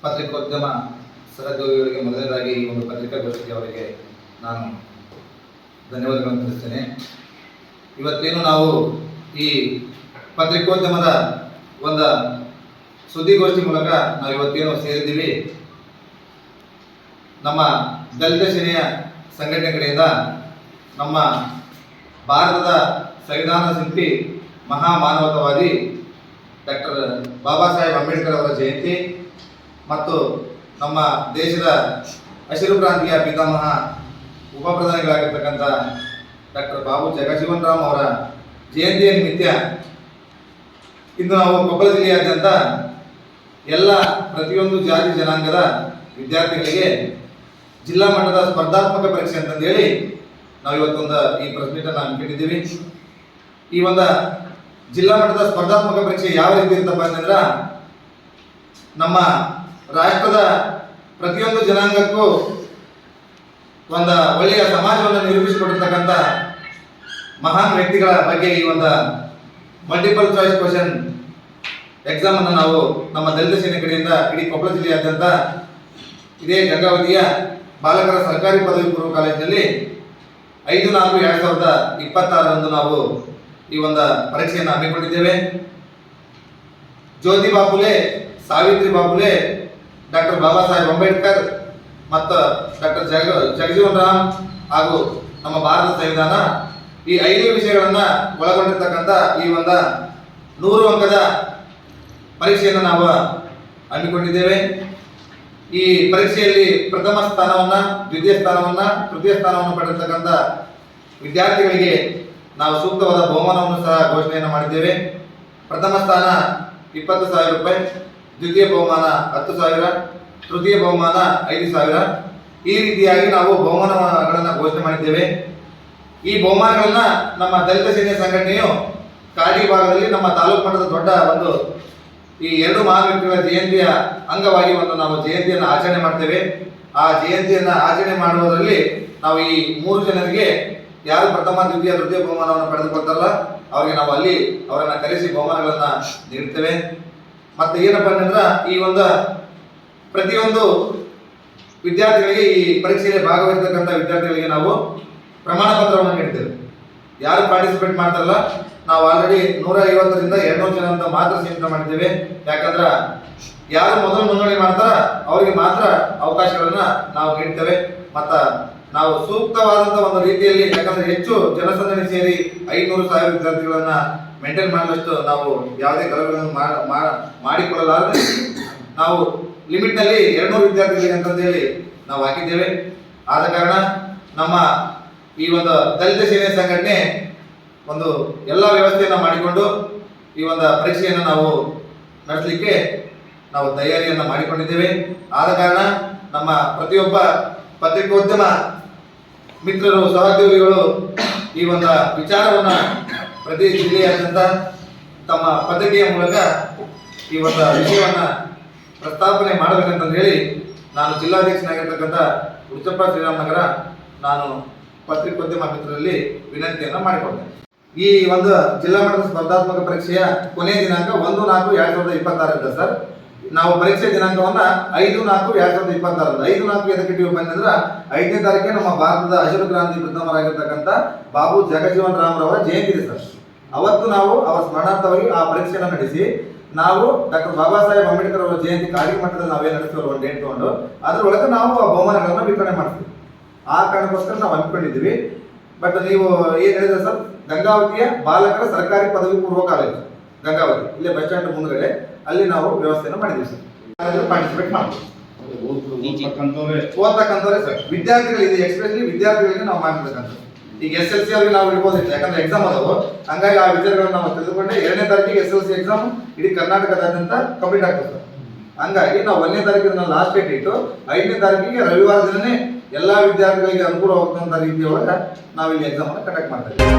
ಪತ್ರಿಕೋದ್ಯಮ ಸಹೋದ್ಯೋಗಿಗಳಿಗೆ ಮೊದಲನೇದಾಗಿ ಈ ಒಂದು ಪತ್ರಿಕಾಗೋಷ್ಠಿಗೆ ಅವರಿಗೆ ನಾನು ಧನ್ಯವಾದಗಳನ್ನು ತಿಳಿಸ್ತೇನೆ. ಇವತ್ತೇನು ನಾವು ಈ ಪತ್ರಿಕೋದ್ಯಮದ ಒಂದು ಸುದ್ದಿಗೋಷ್ಠಿ ಮೂಲಕ ನಾವು ಇವತ್ತೇನು ಸೇರಿದ್ದೀವಿ, ನಮ್ಮ ದಲಿತ ಸೇನೆಯ ಸಂಘಟನೆ ಕಡೆಯಿಂದ ನಮ್ಮ ಭಾರತದ ಸಂವಿಧಾನ ಶಿಲ್ಪಿ ಮಹಾಮಾನವತಾವಾದಿ ಡಾಕ್ಟರ್ ಬಾಬಾ ಸಾಹೇಬ್ ಅಂಬೇಡ್ಕರ್ ಅವರ ಜಯಂತಿ ಮತ್ತು ನಮ್ಮ ದೇಶದ ಹಸಿರು ಕ್ರಾಂತಿಯ ಪಿತಾಮಹ ಉಪ ಪ್ರಧಾನಿಗಳಾಗಿರ್ತಕ್ಕಂಥ ಡಾಕ್ಟರ್ ಬಾಬು ಜಗಜೀವನ್ ರಾಮ್ ಅವರ ಜಯಂತಿಯ ನಿಮಿತ್ತ ಇಂದು ನಾವು ಕೊಪ್ಪಳ ಜಿಲ್ಲೆಯಾದ್ಯಂತ ಎಲ್ಲ ಪ್ರತಿಯೊಂದು ಜಾತಿ ಜನಾಂಗದ ವಿದ್ಯಾರ್ಥಿಗಳಿಗೆ ಜಿಲ್ಲಾ ಮಟ್ಟದ ಸ್ಪರ್ಧಾತ್ಮಕ ಪರೀಕ್ಷೆ ಅಂತಂದೇಳಿ ನಾವು ಇವತ್ತೊಂದು ಈ ಪ್ರೆಸ್ ಮೀಟನ್ನು ಹಮ್ಮಿಕೊಂಡಿದ್ದೀವಿ. ಈ ಒಂದು ಜಿಲ್ಲಾ ಮಟ್ಟದ ಸ್ಪರ್ಧಾತ್ಮಕ ಪರೀಕ್ಷೆ ಯಾವ ರೀತಿ ಇರ್ತಪ್ಪ ಅಂತಂದ್ರೆ, ನಮ್ಮ ರಾಷ್ಟ್ರದ ಪ್ರತಿಯೊಂದು ಜನಾಂಗಕ್ಕೂ ಒಂದು ಒಳ್ಳೆಯ ಸಮಾಜವನ್ನು ನಿರೂಪಿಸಿಕೊಟ್ಟಿರ್ತಕ್ಕಂಥ ಮಹಾನ್ ವ್ಯಕ್ತಿಗಳ ಬಗ್ಗೆ ಈ ಒಂದು ಮಲ್ಟಿಪಲ್ ಚಾಯ್ಸ್ ಕ್ವಶನ್ ಎಕ್ಸಾಮ್ ಅನ್ನು ನಾವು ನಮ್ಮ ದಲಿತ ಸೇನೆ ಕಡೆಯಿಂದ ಇಡೀ ಕೊಪ್ಪಳ ಜಿಲ್ಲೆಯಾದ್ಯಂತ ಇದೇ ಗಂಗಾವತಿಯ ಬಾಲಕರ ಸರ್ಕಾರಿ ಪದವಿ ಪೂರ್ವ ಕಾಲೇಜಿನಲ್ಲಿ 5/4/2026 ನಾವು ಈ ಒಂದು ಪರೀಕ್ಷೆಯನ್ನು ಹಮ್ಮಿಕೊಂಡಿದ್ದೇವೆ. ಜ್ಯೋತಿ ಬಾಪುಲೆ, ಸಾವಿತ್ರಿ ಬಾಪುಲೆ, ಡಾಕ್ಟರ್ ಬಾಬಾ ಸಾಹೇಬ್ ಅಂಬೇಡ್ಕರ್ ಮತ್ತು ಡಾಕ್ಟರ್ ಜಗಜೀವನ್ ರಾಮ್ ಹಾಗೂ ನಮ್ಮ ಭಾರತ ಸಂವಿಧಾನ ಈ 5 ವಿಷಯಗಳನ್ನು ಒಳಗೊಂಡಿರ್ತಕ್ಕಂಥ ಈ ಒಂದು 100 ಅಂಕದ ಪರೀಕ್ಷೆಯನ್ನು ನಾವು ಹಮ್ಮಿಕೊಂಡಿದ್ದೇವೆ. ಈ ಪರೀಕ್ಷೆಯಲ್ಲಿ ಪ್ರಥಮ ಸ್ಥಾನವನ್ನು, ದ್ವಿತೀಯ ಸ್ಥಾನವನ್ನು, ತೃತೀಯ ಸ್ಥಾನವನ್ನು ಪಡೆದಿರ್ತಕ್ಕಂಥ ವಿದ್ಯಾರ್ಥಿಗಳಿಗೆ ನಾವು ಸೂಕ್ತವಾದ ಬಹುಮಾನವನ್ನು ಸಹ ಘೋಷಣೆಯನ್ನು ಮಾಡಿದ್ದೇವೆ. ಪ್ರಥಮ ಸ್ಥಾನ 20,000 ರೂಪಾಯಿ, ದ್ವಿತೀಯ ಬಹುಮಾನ 10,000, ತೃತೀಯ ಬಹುಮಾನ 5,000. ಈ ರೀತಿಯಾಗಿ ನಾವು ಬಹುಮಾನಗಳನ್ನು ಘೋಷಣೆ ಮಾಡಿದ್ದೇವೆ. ಈ ಬಹುಮಾನಗಳನ್ನ ನಮ್ಮ ದಲಿತ ಸೇನೆ ಸಂಘಟನೆಯು ಕಾಡಿ ಭಾಗದಲ್ಲಿ ನಮ್ಮ ತಾಲೂಕು ಮಟ್ಟದ ದೊಡ್ಡ ಒಂದು ಈ 2 ಮಹಾನ್ ವ್ಯಕ್ತಿಗಳ ಜಯಂತಿಯ ಅಂಗವಾಗಿ ಒಂದು ನಾವು ಜಯಂತಿಯನ್ನು ಆಚರಣೆ ಮಾಡ್ತೇವೆ. ಆ ಜಯಂತಿಯನ್ನು ಆಚರಣೆ ಮಾಡುವುದರಲ್ಲಿ ನಾವು ಈ 3 ಜನರಿಗೆ ಯಾರು ಪ್ರಥಮ, ದ್ವಿತೀಯ, ತೃತೀಯ ಬಹುಮಾನವನ್ನು ಪಡೆದುಕೊಳ್ತಾರಲ್ಲ ಅವರಿಗೆ ನಾವು ಅಲ್ಲಿ ಅವರನ್ನು ಕರೆಸಿ ಬಹುಮಾನಗಳನ್ನು ನೀಡುತ್ತೇವೆ. ಮತ್ತೆ ಏನಪ್ಪ ಅಂತಂದ್ರೆ, ಈ ಒಂದು ಪ್ರತಿಯೊಂದು ವಿದ್ಯಾರ್ಥಿಗಳಿಗೆ, ಈ ಪರೀಕ್ಷೆಯಲ್ಲಿ ಭಾಗವಹಿಸತಕ್ಕಂಥ ವಿದ್ಯಾರ್ಥಿಗಳಿಗೆ ನಾವು ಪ್ರಮಾಣ ಪತ್ರವನ್ನು ನೀಡ್ತೇವೆ. ಯಾರು ಪಾರ್ಟಿಸಿಪೇಟ್ ಮಾಡ್ತಾರಲ್ಲ ನಾವು ಆಲ್ರೆಡಿ 150ರಿಂದ 200 ಜನ ಅಂತ ಮಾತ್ರ ಸೀಮಿತ ಮಾಡಿದ್ದೇವೆ. ಯಾಕಂದ್ರೆ ಯಾರು ಮೊದಲು ನೋಂದಣಿ ಮಾಡ್ತಾರ ಅವರಿಗೆ ಮಾತ್ರ ಅವಕಾಶಗಳನ್ನ ನಾವು ನೀಡ್ತೇವೆ. ಮತ್ತು ನಾವು ಸೂಕ್ತವಾದಂಥ ಒಂದು ರೀತಿಯಲ್ಲಿ, ಯಾಕಂದ್ರೆ ಹೆಚ್ಚು ಜನಸಂದಣಿ ಸೇರಿ 500,000 ವಿದ್ಯಾರ್ಥಿಗಳನ್ನ ಮೇಂಟೈನ್ ಮಾಡಲಷ್ಟು ನಾವು ಯಾವುದೇ ಕಲಗಳನ್ನು ಮಾಡಿಕೊಳ್ಳಲಾರದೆ ನಾವು ಲಿಮಿಟ್ನಲ್ಲಿ 200 ವಿದ್ಯಾರ್ಥಿಗಳಿಗೆ ಅಂತಂದೇಳಿ ನಾವು ಹಾಕಿದ್ದೇವೆ. ಆದ ಕಾರಣ ನಮ್ಮ ಈ ಒಂದು ದಲಿತ ಸೇನೆ ಸಂಘಟನೆ ಒಂದು ಎಲ್ಲ ವ್ಯವಸ್ಥೆಯನ್ನು ಮಾಡಿಕೊಂಡು ಈ ಒಂದು ಪರೀಕ್ಷೆಯನ್ನು ನಾವು ನಡೆಸಲಿಕ್ಕೆ ನಾವು ತಯಾರಿಯನ್ನು ಮಾಡಿಕೊಂಡಿದ್ದೇವೆ. ಆದ ಕಾರಣ ನಮ್ಮ ಪ್ರತಿಯೊಬ್ಬ ಪತ್ರಿಕೋದ್ಯಮ ಮಿತ್ರರು, ಸಹೋದ್ಯೋಗಿಗಳು ಈ ಒಂದು ವಿಚಾರವನ್ನು ಪ್ರತಿ ಜಿಲ್ಲೆಯಾದ್ಯಂತ ತಮ್ಮ ಪತ್ರಿಕೆಯ ಮೂಲಕ ಈ ಒಂದು ವಿಷಯವನ್ನು ಪ್ರಸ್ತಾಪನೆ ಮಾಡಬೇಕಂತಂದು ಹೇಳಿ ನಾನು ಜಿಲ್ಲಾಧ್ಯಕ್ಷನಾಗಿರ್ತಕ್ಕಂಥ ಉಚ್ಚಪ್ಪ ಶ್ರೀರಾಮನಗರ ನಾನು ಪತ್ರಿಕೋದ್ಯಮ ಮಿತ್ರರಲ್ಲಿ ವಿನಂತಿಯನ್ನು ಮಾಡಿಕೊಳ್ತೇನೆ. ಈ ಒಂದು ಜಿಲ್ಲಾ ಮಟ್ಟದ ಸ್ಪರ್ಧಾತ್ಮಕ ಪರೀಕ್ಷೆಯ ಕೊನೆಯ ದಿನಾಂಕ 1/4/2026 ಇದೆ ಸರ್. ನಾವು ಪರೀಕ್ಷೆ ದಿನಾಂಕವನ್ನು 5/4/2026 5/4 ಎದಕ್ಕೆ ಇಟ್ಟಿವಿ ಅಂತಂದ್ರೆ, 5ನೇ ತಾರೀಕಿಗೆ ನಮ್ಮ ಭಾರತದ ಹಸಿರು ಕ್ರಾಂತಿ ಪ್ರಥಮರಾಗಿರ್ತಕ್ಕಂಥ ಬಾಬು ಜಗಜೀವನ್ ರಾಮ್ ರವರ ಜಯಂತಿ ಇದೆ ಸರ್. ಅವತ್ತು ನಾವು ಅವರ ಸ್ಮರಣಾರ್ಥವಾಗಿ ಆ ಪರೀಕ್ಷೆಯನ್ನು ನಡೆಸಿ ನಾವು ಡಾಕ್ಟರ್ ಬಾಬಾ ಸಾಹೇಬ್ ಅಂಬೇಡ್ಕರ್ ಅವರ ಜಯಂತಿ ಕಾರ್ಯ ಮಟ್ಟದಲ್ಲಿ ನಾವೇನು ನಡೆಸ್ತೀವಿ ಒಂದು ಡೇಟ್ ತಗೊಂಡು ಅದರೊಳಗೆ ನಾವು ಆ ಬಹುಮಾನಗಳನ್ನು ವಿತರಣೆ ಮಾಡ್ತೀವಿ. ಆ ಕಾರಣಕ್ಕೋಸ್ಕರ ನಾವು ಹಮ್ಮಿಕೊಂಡಿದ್ದೀವಿ. ಬಟ್ ನೀವು ಏನು ಹೇಳಿದ್ರೆ ಸರ್, ಗಂಗಾವತಿಯ ಬಾಲಕರ ಸರ್ಕಾರಿ ಪದವಿ ಪೂರ್ವ ಕಾಲೇಜು ಗಂಗಾವತಿ, ಇಲ್ಲೇ ಬಸ್ ಸ್ಟ್ಯಾಂಡ್ ಮುಂದ್ಗಡೆ, ಅಲ್ಲಿ ನಾವು ವ್ಯವಸ್ಥೆಯನ್ನು ಮಾಡಿದ್ದೀವಿ ಸರ್. ಪಾರ್ಟಿಸಿಪೇಟ್ ಮಾಡ್ತೀವಿ. ಓದ್ತಕ್ಕಂಥವ್ರೆ ಸರ್, ವಿದ್ಯಾರ್ಥಿಗಳಿಗೆ, ಎಕ್ಸ್ಪೆಷಲಿ ವಿದ್ಯಾರ್ಥಿಗಳಿಗೆ ನಾವು ಮಾಡಿರ್ತಕ್ಕಂಥ. ಈಗ SLC ಅವ್ರಿಗೆ ನಾವು ಇಡ್ಬೋದಿತ್ತು, ಯಾಕಂದ್ರೆ ಎಕ್ಸಾಮ್ ಅದಾವು. ಹಂಗಾಗಿ ಆ ವಿಚಾರಗಳನ್ನು ನಾವು ತಿಳಿದುಕೊಂಡೆ 2ನೇ ತಾರೀಕಿಗೆ SLC ಎಕ್ಸಾಮ್ ಇಡೀ ಕರ್ನಾಟಕದಾದ್ಯಂತ ಕಂಪ್ಲೀಟ್ ಆಗ್ತದೆ ಸರ್. ಹಂಗಾಗಿ ನಾವು 1ನೇ ತಾರೀಕಿನ ಲಾಸ್ಟ್ ಡೇಟ್ ಇಟ್ಟು 5ನೇ ತಾರೀಕಿಗೆ ರವಿವಾರ ದಿನನೇ ಎಲ್ಲಾ ವಿದ್ಯಾರ್ಥಿಗಳಿಗೆ ಅನುಕೂಲವಾಗುವಂತ ರೀತಿಯೊಳಗೆ ನಾವು ಇಲ್ಲಿ ಎಕ್ಸಾಮ್ ಅನ್ನು ಕಂಡಕ್ಟ್ ಮಾಡ್ತಾ ಇದ್ದೀವಿ.